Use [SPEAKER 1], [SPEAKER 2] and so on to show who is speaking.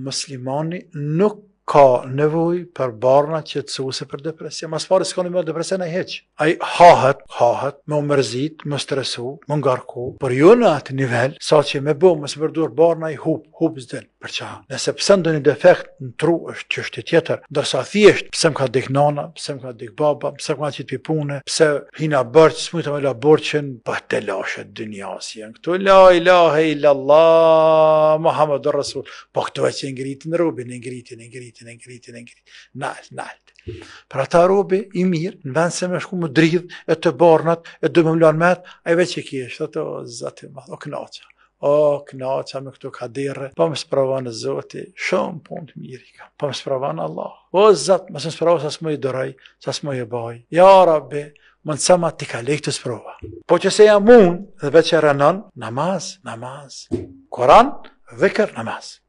[SPEAKER 1] muslimani nuk ka nevoj për barna qetësuese për depresion. Mas pari s'ka një depresion ai heq. Ai hahet, me mërzit, me stresu, me ngarku, por jo në atë nivel, sa që me bo, me së përdur barna i hub s'den. Për qa? Nëse pse ndo një defekt në tru është qështje tjetër, ndërsa thjesht, pse më ka dik nana, pse më ka dik baba, pse më ka qitë pi pune, pse hina bërq, s'mujta me la borqen, pa te lashet dynjas janë këtu, la ilahe illallah, Muhammadur Rasul, po këtu e që ngritin robin, ngritin, nalt. Për ata robi i mirë, në vend se me shku më dridh, e të barnat, e dë më mlan met, a i veç e kjesht, ato zati madh, o knaqa. O, knaqa me këtu kadire, pa më spravanë Zoti, shumë punë të mirë i kam, pa më spravanë Allah. O, Zot, më së më spravanë sa s'më i dëraj, sa s'më i baj. Ja, Rabbi, më nësa ma t'i ka lejk të sprova. Po që se jam unë, dhe veç e rënon, namaz, Koran, dhikr, namaz.